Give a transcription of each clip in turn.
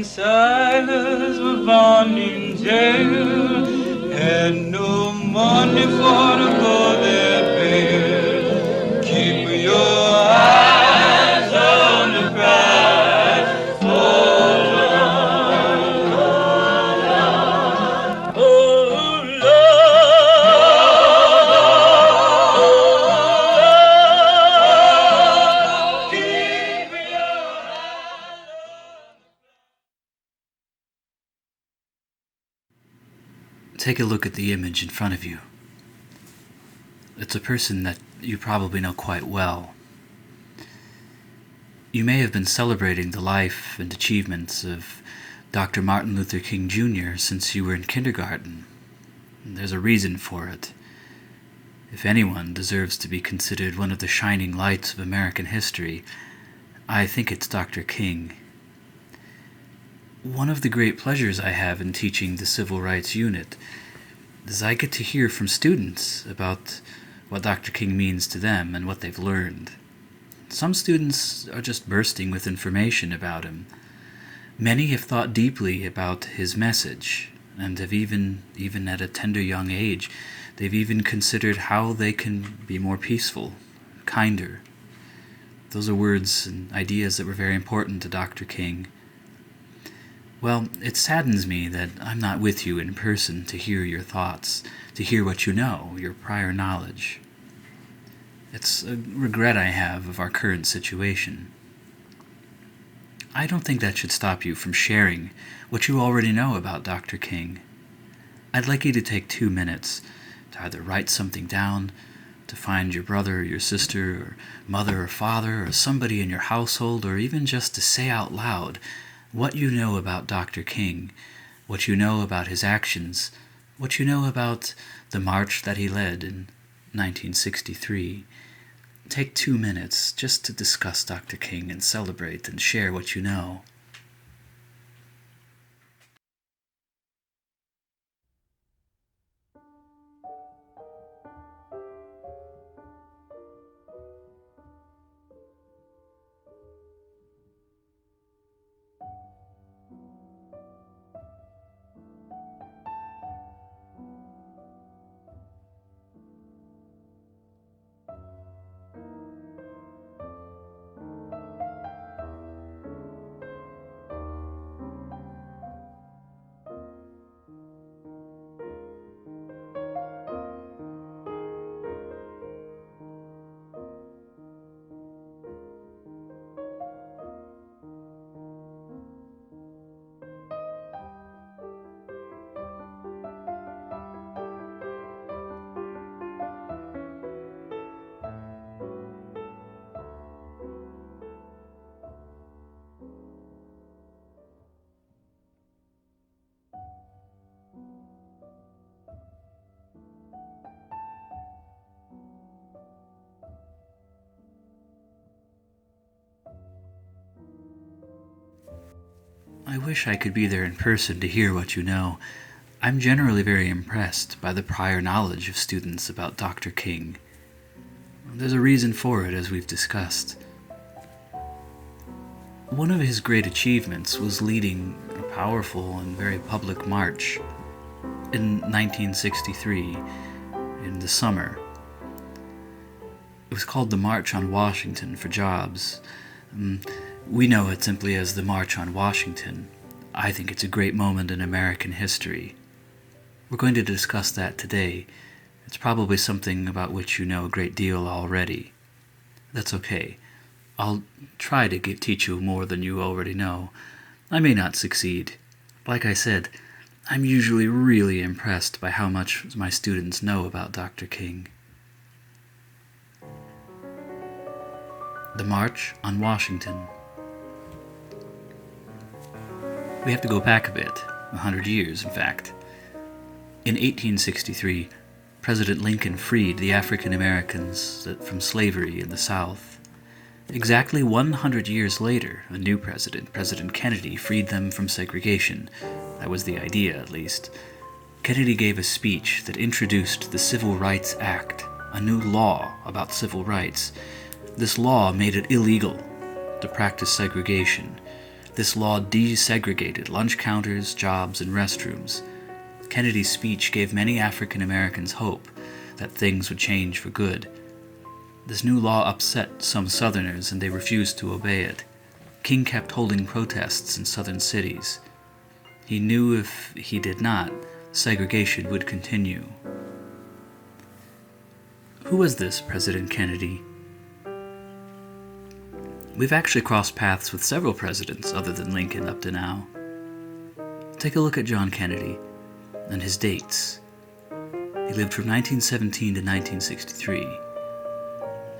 and Silas were born in jail, had no money for to go their bail. Keep your eyes on the prize, oh Lord, oh Lord, keep your Take a look at the image in front of you. It's a person that you probably know quite well. You may have been celebrating the life and achievements of Dr. Martin Luther King Jr. since you were in kindergarten. There's a reason for it. If anyone deserves to be considered one of the shining lights of American history, I think it's Dr. King. One of the great pleasures I have in teaching the Civil Rights Unit is I get to hear from students about what Dr. King means to them and what they've learned. Some students are just bursting with information about him. Many have thought deeply about his message, and have even at a tender young age, they've even considered how they can be more peaceful, kinder. Those are words and ideas that were very important to Dr. King. Well, it saddens me that I'm not with you in person to hear your thoughts, to hear what you know, your prior knowledge. It's a regret I have of our current situation. I don't think that should stop you from sharing what you already know about Dr. King. I'd like you to take 2 minutes to either write something down, to find your brother or your sister or mother or father or somebody in your household, or even just to say out loud what you know about Dr. King, what you know about his actions, what you know about the march that he led in 1963. Take 2 minutes just to discuss Dr. King and celebrate and share what you know. I wish I could be there in person to hear what you know. I'm generally very impressed by the prior knowledge of students about Dr. King. There's a reason for it, as we've discussed. One of his great achievements was leading a powerful and very public march in 1963, in the summer. It was called the March on Washington for Jobs. We know it simply as the March on Washington. I think it's a great moment in American history. We're going to discuss that today. It's probably something about which you know a great deal already. That's okay. I'll try to teach you more than you already know. I may not succeed. Like I said, I'm usually really impressed by how much my students know about Dr. King. The March on Washington. We have to go back a bit, 100 years in fact. In 1863, President Lincoln freed the African Americans from slavery in the South. Exactly 100 years later, a new president, President Kennedy, freed them from segregation. That was the idea, at least. Kennedy gave a speech that introduced the Civil Rights Act, a new law about civil rights. This law made it illegal to practice segregation. This law desegregated lunch counters, jobs, and restrooms. Kennedy's speech gave many African Americans hope that things would change for good. This new law upset some Southerners, and they refused to obey it. King kept holding protests in southern cities. He knew if he did not, segregation would continue. Who was this President Kennedy? We've actually crossed paths with several presidents other than Lincoln up to now. Take a look at John Kennedy and his dates. He lived from 1917 to 1963.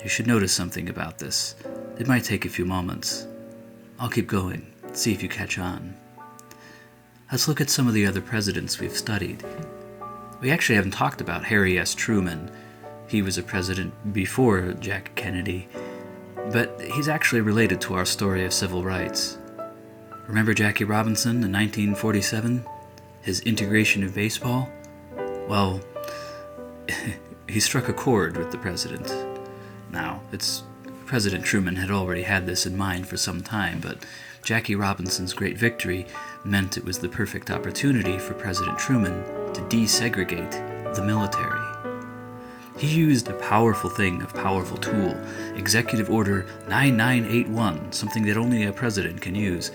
You should notice something about this. It might take a few moments. I'll keep going, see if you catch on. Let's look at some of the other presidents we've studied. We actually haven't talked about Harry S. Truman. He was a president before Jack Kennedy, but he's actually related to our story of civil rights. Remember Jackie Robinson in 1947? His integration of baseball? Well, he struck a chord with the president. Now, President Truman had already had this in mind for some time, but Jackie Robinson's great victory meant it was the perfect opportunity for President Truman to desegregate the military. He used a powerful tool, Executive Order 9981, something that only a president can use.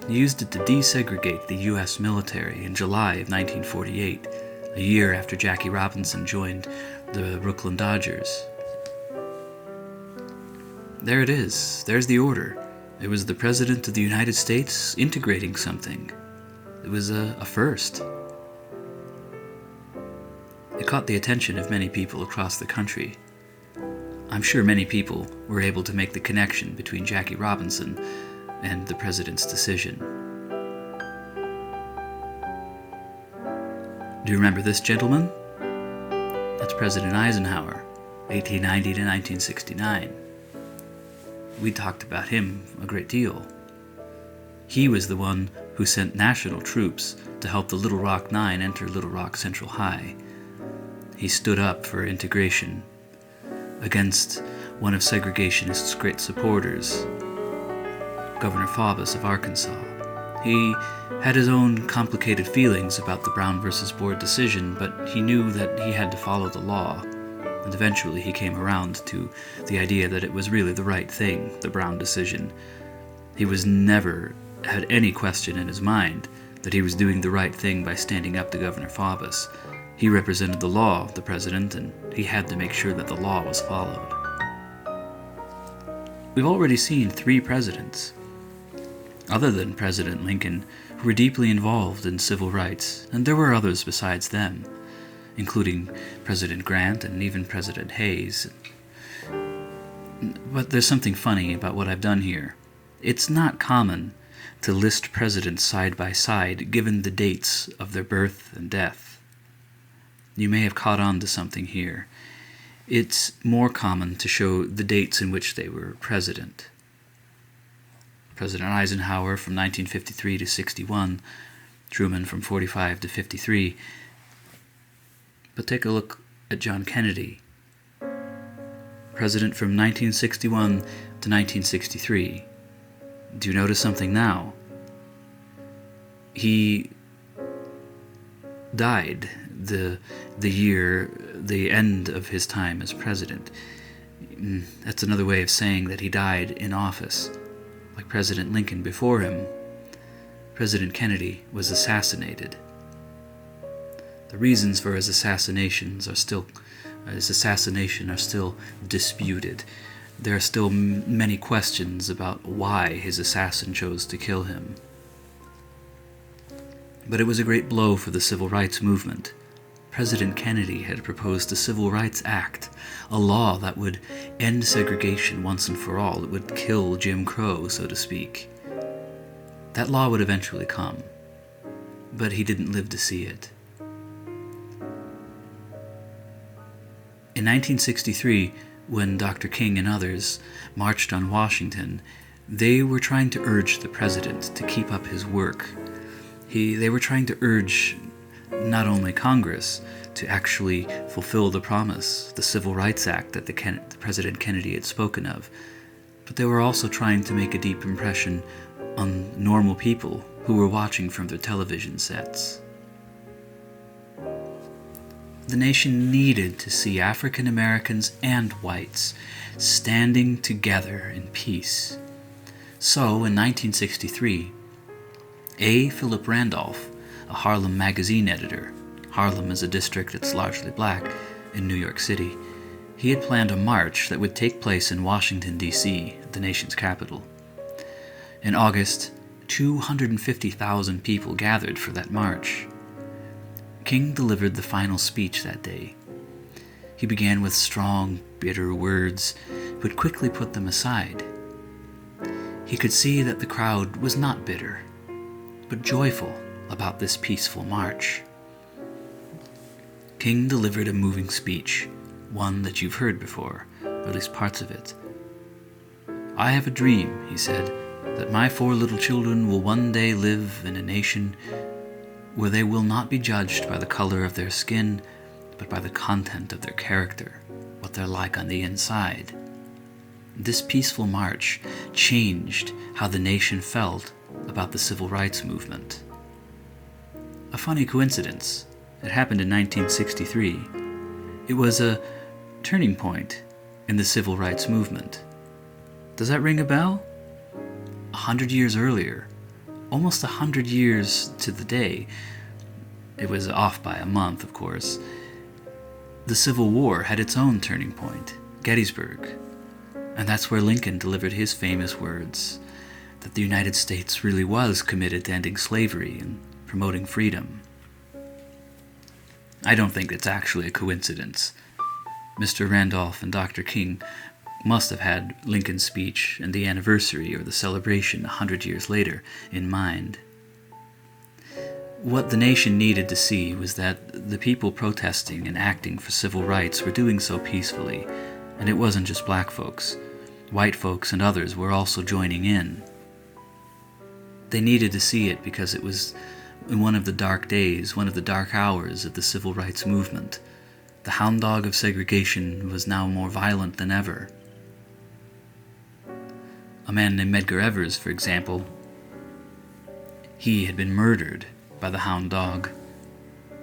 He used it to desegregate the U.S. military in July of 1948, a year after Jackie Robinson joined the Brooklyn Dodgers. There it is. There's the order. It was the President of the United States integrating something. It was a first. It caught the attention of many people across the country. I'm sure many people were able to make the connection between Jackie Robinson and the President's decision. Do you remember this gentleman? That's President Eisenhower, 1890 to 1969. We talked about him a great deal. He was the one who sent national troops to help the Little Rock Nine enter Little Rock Central High. He stood up for integration against one of segregationist's great supporters, Governor Faubus of Arkansas. He had his own complicated feelings about the Brown versus Board decision, but he knew that he had to follow the law. And eventually he came around to the idea that it was really the right thing, the Brown decision. He was never had any question in his mind that he was doing the right thing by standing up to Governor Faubus. He represented the law, the president, and he had to make sure that the law was followed. We've already seen 3 presidents, other than President Lincoln, who were deeply involved in civil rights, and there were others besides them, including President Grant and even President Hayes. But there's something funny about what I've done here. It's not common to list presidents side by side given the dates of their birth and death. You may have caught on to something here. It's more common to show the dates in which they were president. President Eisenhower from 1953 to 61, Truman from 45 to 53. But take a look at John Kennedy, president from 1961 to 1963. Do you notice something now? He died the end of his time as president. That's another way of saying that he died in office. Like President Lincoln before him, President Kennedy was assassinated. The reasons for his assassination are still disputed. There are still many questions about why his assassin chose to kill him. But it was a great blow for the civil rights movement. President Kennedy had proposed the Civil Rights Act, a law that would end segregation once and for all. It would kill Jim Crow, so to speak. That law would eventually come, but he didn't live to see it. In 1963, when Dr. King and others marched on Washington, they were trying to urge the president to keep up his work. They were trying to urge not only Congress to actually fulfill the promise, the Civil Rights Act that the President Kennedy had spoken of, but they were also trying to make a deep impression on normal people who were watching from their television sets. The nation needed to see African Americans and whites standing together in peace. So, in 1963, A. Philip Randolph, a Harlem magazine editor — Harlem is a district that's largely black in New York City — he had planned a march that would take place in Washington, D.C., the nation's capital. In August, 250,000 people gathered for that march. King delivered the final speech that day. He began with strong, bitter words, but quickly put them aside. He could see that the crowd was not bitter, but joyful about this peaceful march. King delivered a moving speech, one that you've heard before, or at least parts of it. "I have a dream," he said, "that my 4 little children will one day live in a nation where they will not be judged by the color of their skin, but by the content of their character, what they're like on the inside." This peaceful march changed how the nation felt about the civil rights movement. A funny coincidence. It happened in 1963. It was a turning point in the civil rights movement. Does that ring a bell? 100 years earlier, almost 100 years to the day, it was off by a month, of course, the Civil War had its own turning point, Gettysburg. And that's where Lincoln delivered his famous words that the United States really was committed to ending slavery and promoting freedom. I don't think it's actually a coincidence. Mr. Randolph and Dr. King must have had Lincoln's speech and the anniversary or the celebration 100 years later in mind. What the nation needed to see was that the people protesting and acting for civil rights were doing so peacefully, and it wasn't just black folks. White folks and others were also joining in. They needed to see it because it was in one of the dark days, one of the dark hours of the civil rights movement. The hound dog of segregation was now more violent than ever. A man named Medgar Evers, for example, he had been murdered by the hound dog.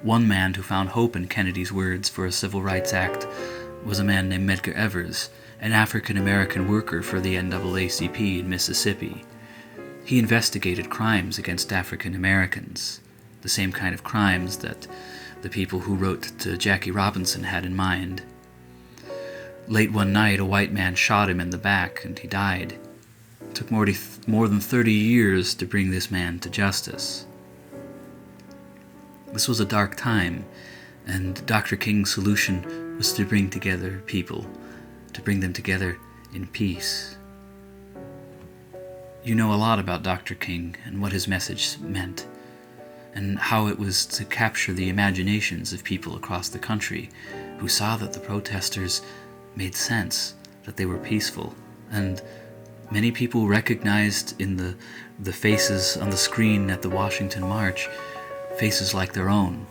One man who found hope in Kennedy's words for a civil rights act was a man named Medgar Evers, an African-American worker for the NAACP in Mississippi. He investigated crimes against African Americans, the same kind of crimes that the people who wrote to Jackie Robinson had in mind. Late one night, a white man shot him in the back, and he died. It took more than 30 years to bring this man to justice. This was a dark time, and Dr. King's solution was to bring together people, to bring them together in peace. You know a lot about Dr. King and what his message meant, and how it was to capture the imaginations of people across the country who saw that the protesters made sense, that they were peaceful, and many people recognized in the faces on the screen at the Washington March faces like their own.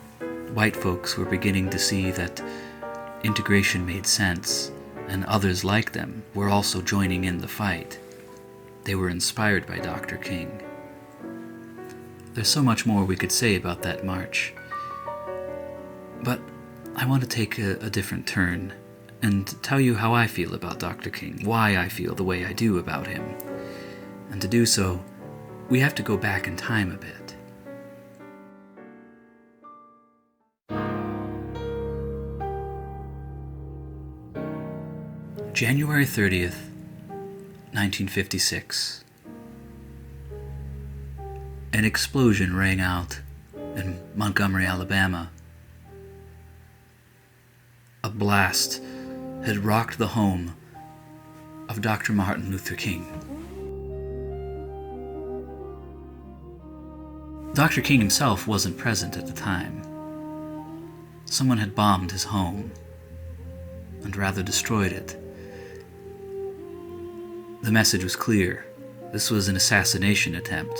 White folks were beginning to see that integration made sense, and others like them were also joining in the fight. They were inspired by Dr. King. There's so much more we could say about that march, but I want to take a different turn and tell you how I feel about Dr. King, why I feel the way I do about him. And to do so, we have to go back in time a bit. January 30th, 1956. An explosion rang out in Montgomery, Alabama. A blast had rocked the home of Dr. Martin Luther King. Dr. King himself wasn't present at the time. Someone had bombed his home and rather destroyed it. The message was clear. This was an assassination attempt.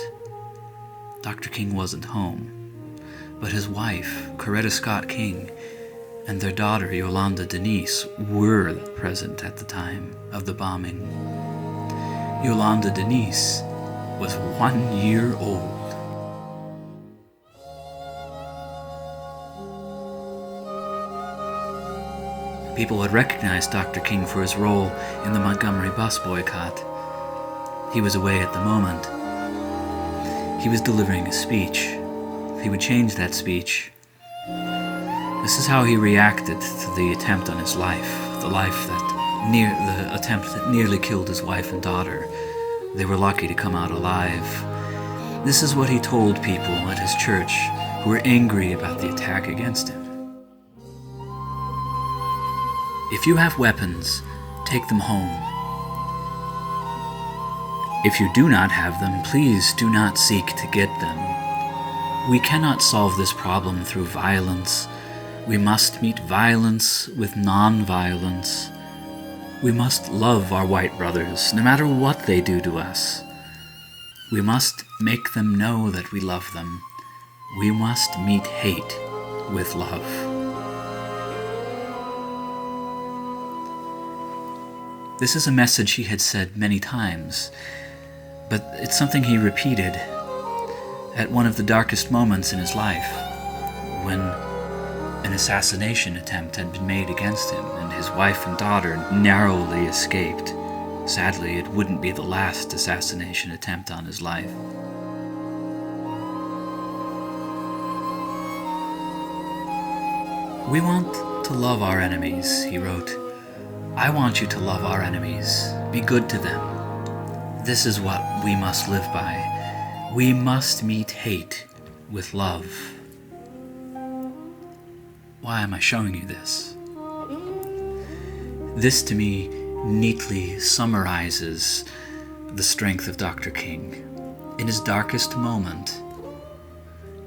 Dr. King wasn't home, but his wife, Coretta Scott King, and their daughter, Yolanda Denise, were present at the time of the bombing. Yolanda Denise was 1 year old. People had recognized Dr. King for his role in the Montgomery bus boycott. He was away at the moment. He was delivering a speech. He would change that speech. This is how he reacted to the attempt on his life, the attempt that nearly killed his wife and daughter. They were lucky to come out alive. This is what he told people at his church who were angry about the attack against him. If you have weapons, take them home. If you do not have them, please do not seek to get them. We cannot solve this problem through violence. We must meet violence with non-violence. We must love our white brothers, no matter what they do to us. We must make them know that we love them. We must meet hate with love. This is a message he had said many times, but it's something he repeated at one of the darkest moments in his life, when an assassination attempt had been made against him and his wife and daughter narrowly escaped. Sadly, it wouldn't be the last assassination attempt on his life. We want to love our enemies, he wrote. I want you to love our enemies. Be good to them. This is what we must live by. We must meet hate with love. Why am I showing you this? This, to me, neatly summarizes the strength of Dr. King. In his darkest moment,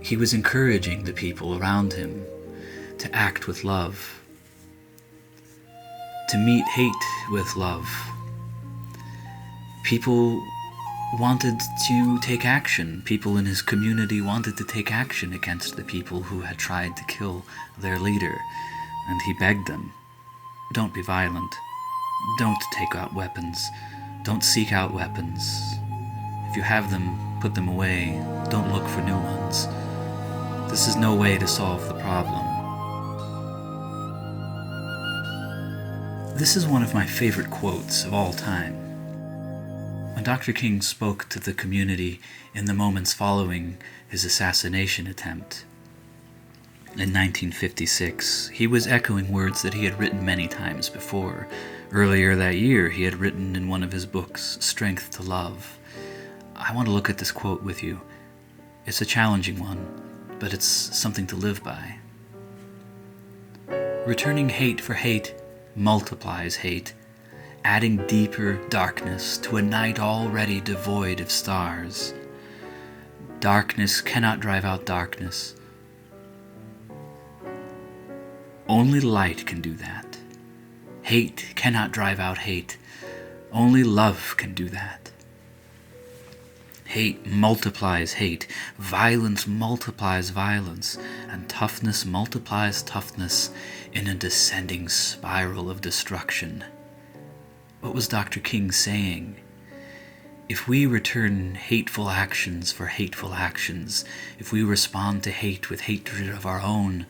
he was encouraging the people around him to act with love, to meet hate with love. People wanted to take action. People in his community wanted to take action against the people who had tried to kill their leader. And he begged them, don't be violent. Don't take out weapons. Don't seek out weapons. If you have them, put them away. Don't look for new ones. This is no way to solve the problem. This is one of my favorite quotes of all time. When Dr. King spoke to the community in the moments following his assassination attempt in 1956, he was echoing words that he had written many times before. Earlier that year, he had written in one of his books, Strength to Love. I want to look at this quote with you. It's a challenging one, but it's something to live by. Returning hate for hate multiplies hate, adding deeper darkness to a night already devoid of stars. Darkness cannot drive out darkness. Only light can do that. Hate cannot drive out hate. Only love can do that. Hate multiplies hate, violence multiplies violence, and toughness multiplies toughness in a descending spiral of destruction. What was Dr. King saying? If we return hateful actions for hateful actions, if we respond to hate with hatred of our own,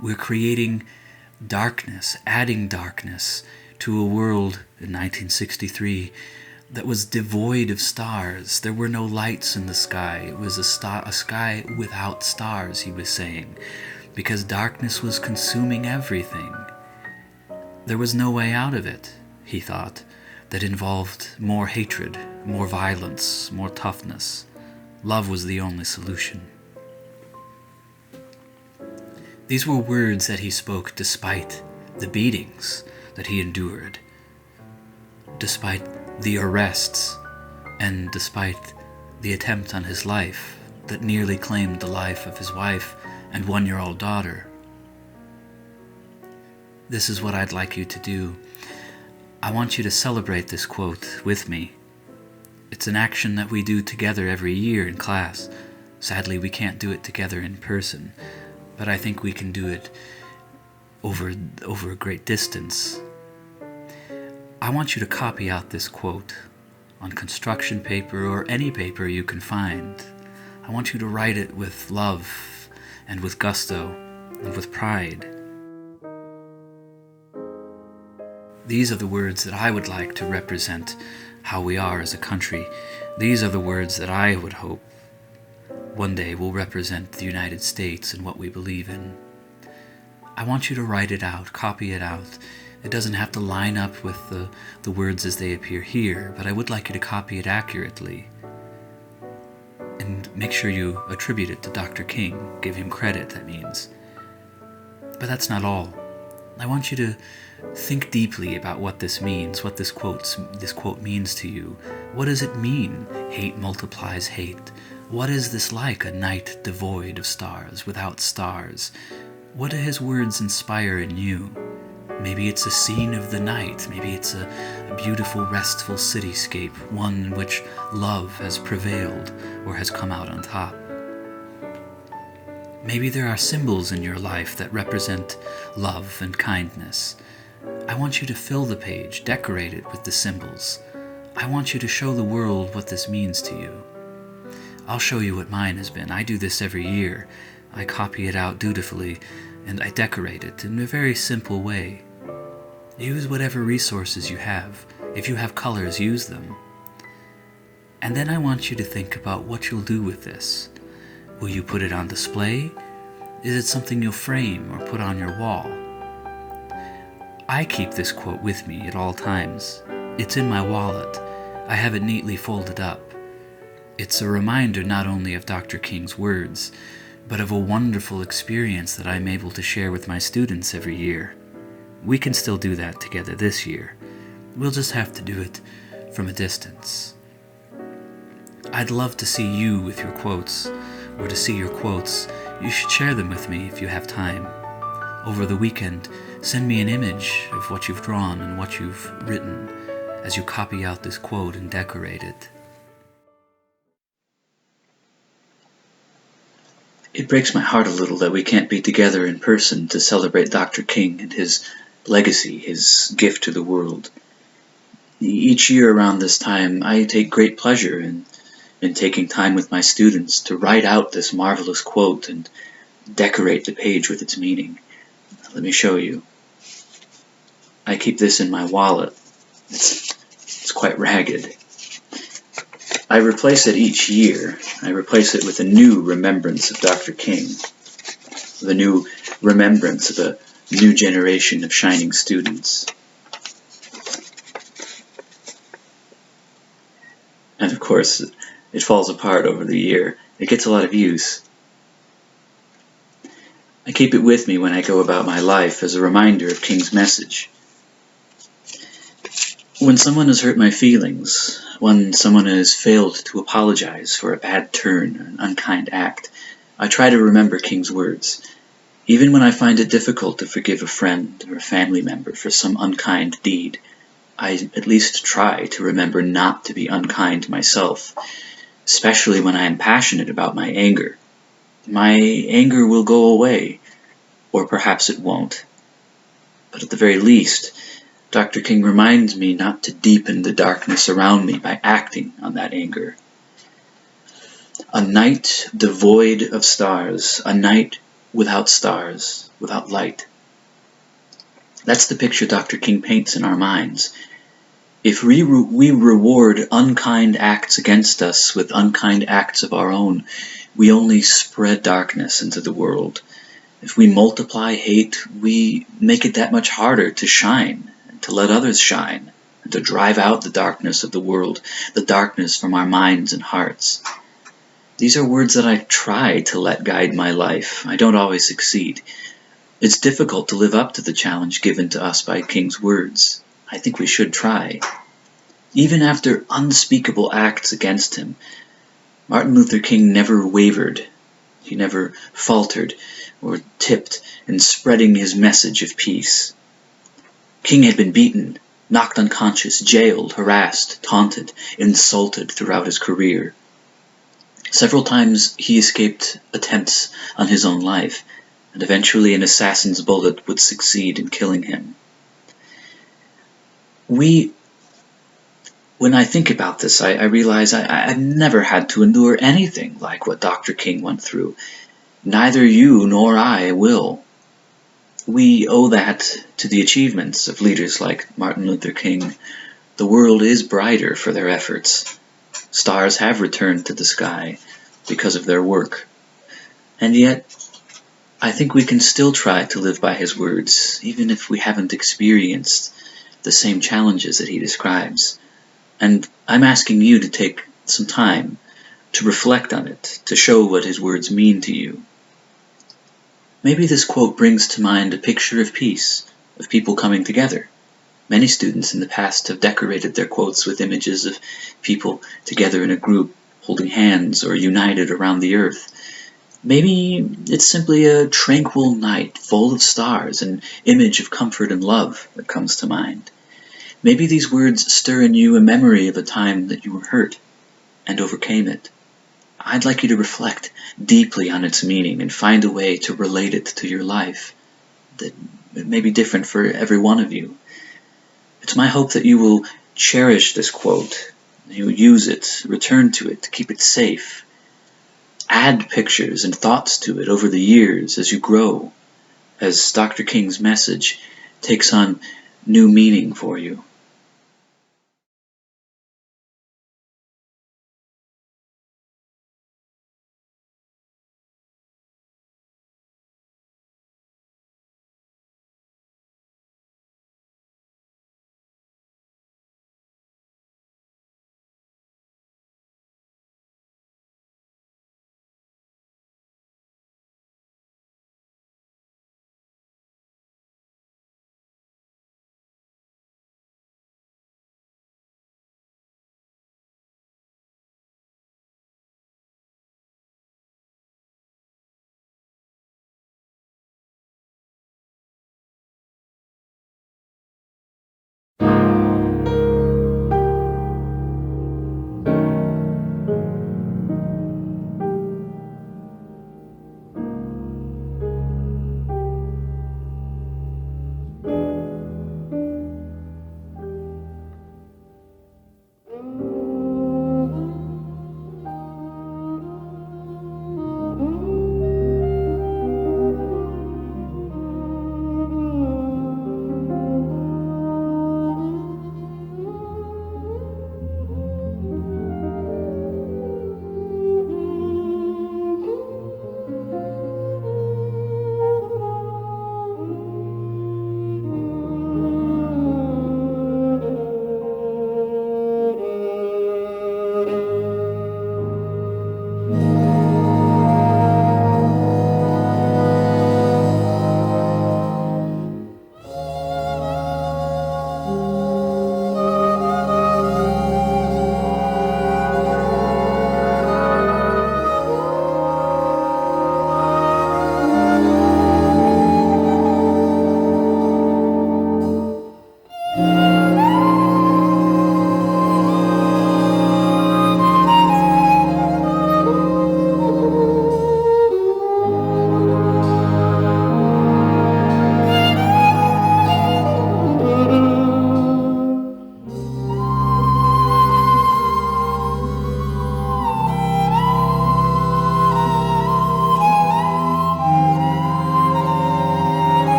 we're creating darkness, adding darkness to a world in 1963 that was devoid of stars. There were no lights in the sky. It was a sky without stars, he was saying, because darkness was consuming everything. There was no way out of it, he thought, that involved more hatred, more violence, more toughness. Love was the only solution. These were words that he spoke despite the beatings that he endured, despite the arrests, and despite the attempt on his life that nearly claimed the life of his wife and 1-year-old daughter. This is what I'd like you to do. I want you to celebrate this quote with me. It's an action that we do together every year in class. Sadly, we can't do it together in person, but I think we can do it over a great distance. I want you to copy out this quote on construction paper or any paper you can find. I want you to write it with love and with gusto and with pride. These are the words that I would like to represent how we are as a country. These are the words that I would hope one day will represent the United States and what we believe in. I want you to write it out, copy it out. It doesn't have to line up with the words as they appear here, but I would like you to copy it accurately. And make sure you attribute it to Dr. King. Give him credit, that means. But that's not all. I want you to think deeply about what this means, what this quote means to you. What does it mean? Hate multiplies hate. What is this like, a night devoid of stars, without stars? What do his words inspire in you? Maybe it's a scene of the night. Maybe it's a beautiful, restful cityscape, one in which love has prevailed or has come out on top. Maybe there are symbols in your life that represent love and kindness. I want you to fill the page, decorate it with the symbols. I want you to show the world what this means to you. I'll show you what mine has been. I do this every year. I copy it out dutifully, and I decorate it in a very simple way. Use whatever resources you have. If you have colors, use them. And then I want you to think about what you'll do with this. Will you put it on display? Is it something you'll frame or put on your wall? I keep this quote with me at all times. It's in my wallet. I have it neatly folded up. It's a reminder not only of Dr. King's words, but of a wonderful experience that I'm able to share with my students every year. We can still do that together this year. We'll just have to do it from a distance. I'd love to see you with your quotes, or to see your quotes. You should share them with me if you have time. Over the weekend, send me an image of what you've drawn and what you've written as you copy out this quote and decorate it. It breaks my heart a little that we can't be together in person to celebrate Dr. King and his legacy, his gift to the world. Each year around this time, I take great pleasure in taking time with my students to write out this marvelous quote and decorate the page with its meaning. Let me show you. I keep this in my wallet. It's quite ragged. I replace it each year. I replace it with a new remembrance of Dr. King, the new remembrance of a new generation of shining students. And of course, it falls apart over the year. It gets a lot of use. I keep it with me when I go about my life as a reminder of King's message. When someone has hurt my feelings, when someone has failed to apologize for a bad turn or an unkind act, I try to remember King's words. Even when I find it difficult to forgive a friend or a family member for some unkind deed, I at least try to remember not to be unkind myself, especially when I am passionate about my anger. My anger will go away, or perhaps it won't. But at the very least, Dr. King reminds me not to deepen the darkness around me by acting on that anger. A night devoid of stars, a night without stars, without light. That's the picture Dr. King paints in our minds. If we reward unkind acts against us with unkind acts of our own, we only spread darkness into the world. If we multiply hate, we make it that much harder to shine, and to let others shine, and to drive out the darkness of the world, the darkness from our minds and hearts. These are words that I try to let guide my life. I don't always succeed. It's difficult to live up to the challenge given to us by King's words. I think we should try. Even after unspeakable acts against him, Martin Luther King never wavered. He never faltered or tipped in spreading his message of peace. King had been beaten, knocked unconscious, jailed, harassed, taunted, insulted throughout his career. Several times he escaped attempts on his own life, and eventually an assassin's bullet would succeed in killing him. When When I think about this, I realize I've never had to endure anything like what Dr. King went through. Neither you nor I will. We owe that to the achievements of leaders like Martin Luther King. The world is brighter for their efforts. Stars have returned to the sky because of their work. And yet, I think we can still try to live by his words, even if we haven't experienced the same challenges that he describes. And I'm asking you to take some time to reflect on it, to show what his words mean to you. Maybe this quote brings to mind a picture of peace, of people coming together. Many students in the past have decorated their quotes with images of people together in a group, holding hands or united around the earth. Maybe it's simply a tranquil night full of stars, an image of comfort and love that comes to mind. Maybe these words stir in you a memory of a time that you were hurt and overcame it. I'd like you to reflect deeply on its meaning and find a way to relate it to your life that may be different for every one of you. It's my hope that you will cherish this quote, you will use it, return to it, keep it safe. Add pictures and thoughts to it over the years as you grow, as Dr. King's message takes on new meaning for you.